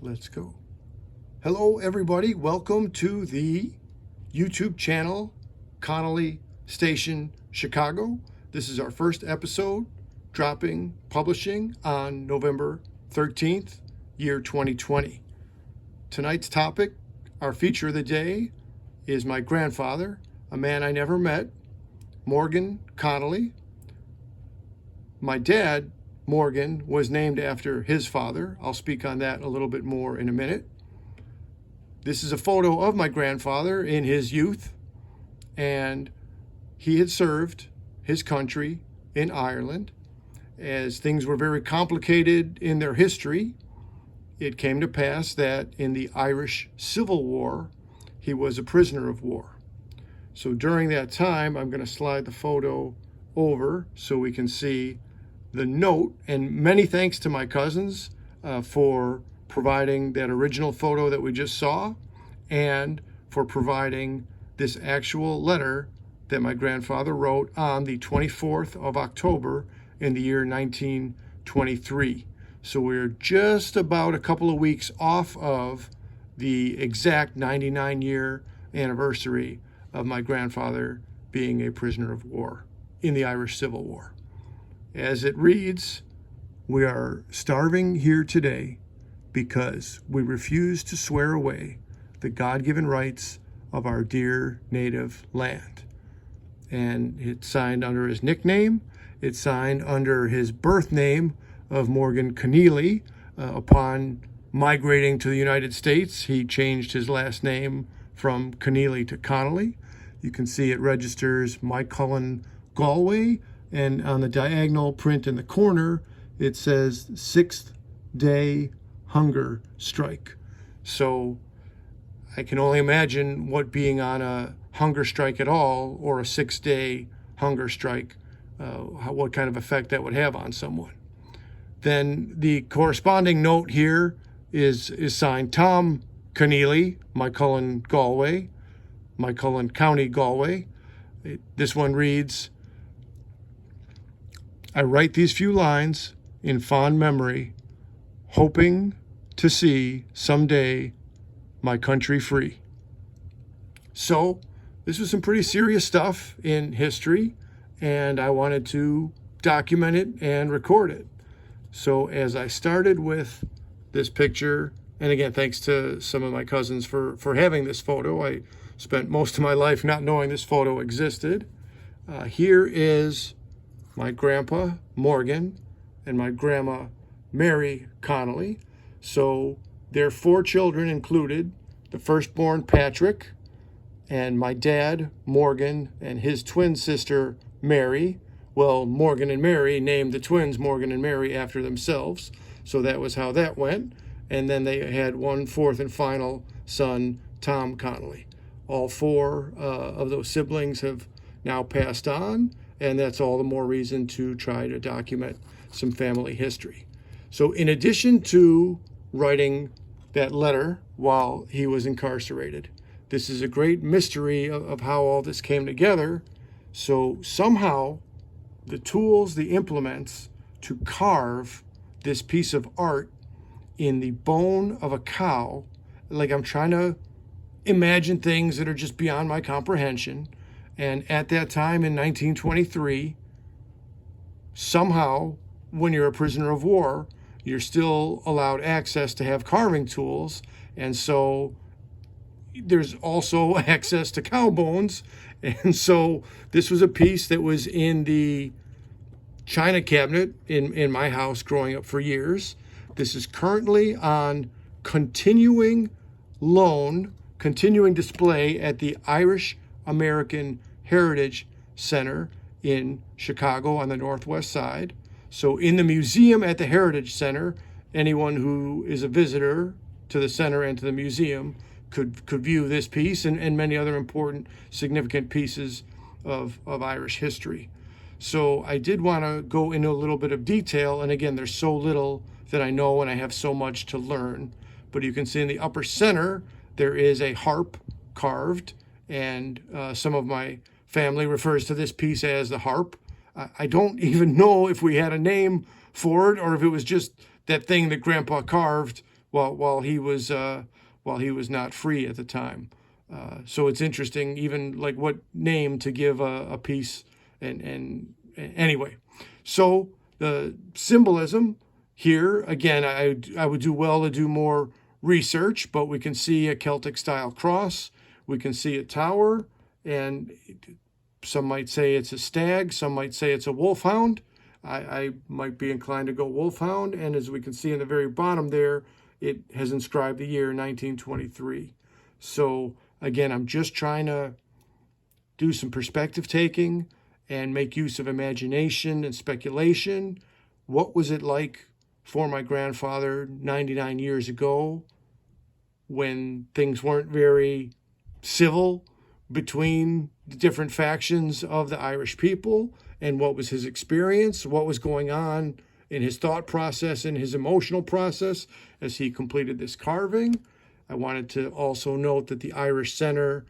Let's go. Hello, everybody. Welcome to the YouTube channel, Connolly Station, Chicago. This is our first episode, publishing on November 13th, year 2020. Tonight's topic, our feature of the day, is my grandfather, a man I never met, Morgan Connolly. My dad, Morgan, was named after his father. I'll speak on that a little bit more in a minute. This is a photo of my grandfather in his youth, and he had served his country in Ireland. As things were very complicated in their history, it came to pass that in the Irish Civil War, he was a prisoner of war. So during that time, I'm going to slide the photo over so we can see the note, and many thanks to my cousins for providing that original photo that we just saw, and for providing this actual letter that my grandfather wrote on the 24th of October in the year 1923. So we're just about a couple of weeks off of the exact 99-year anniversary of my grandfather being a prisoner of war in the Irish Civil War. As it reads, we are starving here today because we refuse to swear away the God-given rights of our dear native land. And it's signed under his nickname. It's signed under his birth name of Morgan Conneely. Upon migrating to the United States, he changed his last name from Conneely to Connolly. You can see it registers Mycullen, Galway. And on the diagonal print in the corner, it says 6th day hunger strike. So I can only imagine what being on a hunger strike at all, or a 6-day hunger strike, what kind of effect that would have on someone. Then the corresponding note here is signed Tom Conneely, Mycullen, Galway, Mycullen County, Galway. This one reads, I write these few lines in fond memory, hoping to see someday my country free. So this was some pretty serious stuff in history, and I wanted to document it and record it. So as I started with this picture, and again, thanks to some of my cousins for having this photo. I spent most of my life not knowing this photo existed. Here is my grandpa, Morgan, and my grandma, Mary Connolly. So their 4 children included the firstborn, Patrick, and my dad, Morgan, and his twin sister, Mary. Well, Morgan and Mary named the twins Morgan and Mary after themselves. So that was how that went. And then they had one fourth and final son, Tom Connolly. All 4 of those siblings have now passed on, and that's all the more reason to try to document some family history. So in addition to writing that letter while he was incarcerated, this is a great mystery of how all this came together. So somehow the tools, the implements to carve this piece of art in the bone of a cow, like I'm trying to imagine things that are just beyond my comprehension. And at that time in 1923, somehow, when you're a prisoner of war, you're still allowed access to have carving tools. And so there's also access to cow bones. And so this was a piece that was in the china cabinet in my house growing up for years. This is currently on continuing display at the Irish American Heritage Center in Chicago on the northwest side. So in the museum at the Heritage Center, anyone who is a visitor to the center and to the museum could view this piece and many other important, significant pieces of Irish history. So I did want to go into a little bit of detail, and again, there's so little that I know and I have so much to learn. But you can see in the upper center, there is a harp carved, and some of my family refers to this piece as the harp. I don't even know if we had a name for it or if it was just that thing that Grandpa carved while he was not free at the time. So it's interesting, even like what name to give a piece. And anyway, so the symbolism here, again, I would do well to do more research, but we can see a Celtic style cross. We can see a tower, and some might say it's a stag. Some might say it's a wolfhound. I might be inclined to go wolfhound. And as we can see in the very bottom there, it has inscribed the year 1923. So again, I'm just trying to do some perspective taking and make use of imagination and speculation. What was it like for my grandfather 99 years ago when things weren't very civil between the different factions of the Irish people? And what was his experience? What was going on in his thought process and his emotional process as he completed this carving? I wanted to also note that the Irish Center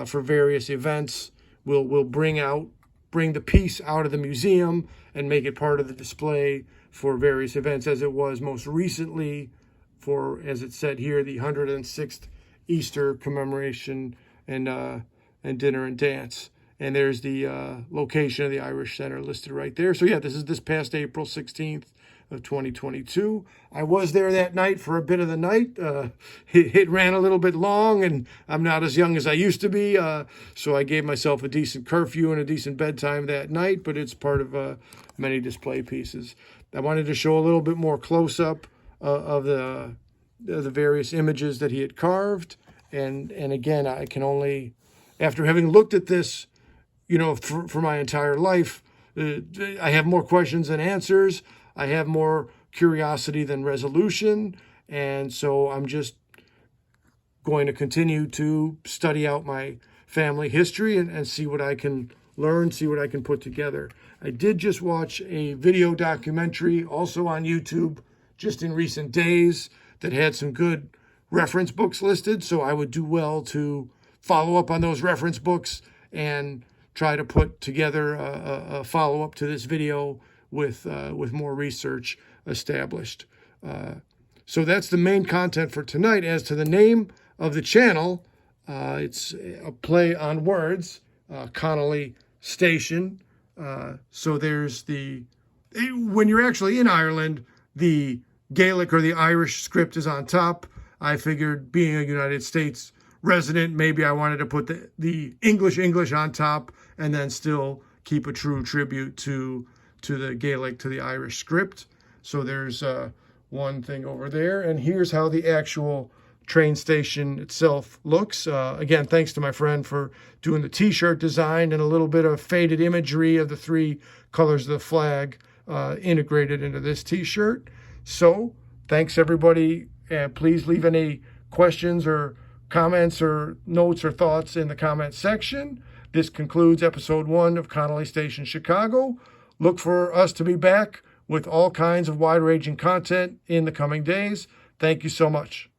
for various events will bring the piece out of the museum and make it part of the display for various events, as it was most recently for, as it said here, the 106th Easter commemoration and dinner and dance. And there's the location of the Irish Center listed right there. So yeah, this is this past April 16th of 2022. I was there that night for a bit of the night. It ran a little bit long, and I'm not as young as I used to be, so I gave myself a decent curfew and a decent bedtime that night, but it's part of many display pieces. I wanted to show a little bit more close-up of the various images that he had carved, and again, I can only, after having looked at this, for my entire life, I have more questions than answers. I have more curiosity than resolution. And so I'm just going to continue to study out my family history and see what I can learn, see what I can put together. I did just watch a video documentary also on YouTube just in recent days that had some good reference books listed. So I would do well to follow up on those reference books and try to put together a follow-up to this video with more research established. So that's the main content for tonight. As to the name of the channel, it's a play on words, Connolly Station. So there's when you're actually in Ireland, the Gaelic or the Irish script is on top. I figured, being a United States resident, maybe I wanted to put the English on top and then still keep a true tribute to the Gaelic, to the Irish script. So there's one thing over there, and here's how the actual train station itself looks. Again, thanks to my friend for doing the t-shirt design and a little bit of faded imagery of the three colors of the flag integrated into this t-shirt. So thanks everybody, and please leave any questions or comments or notes or thoughts in the comments section. This concludes episode 1 of Connolly Station, Chicago. Look for us to be back with all kinds of wide-ranging content in the coming days. Thank you so much.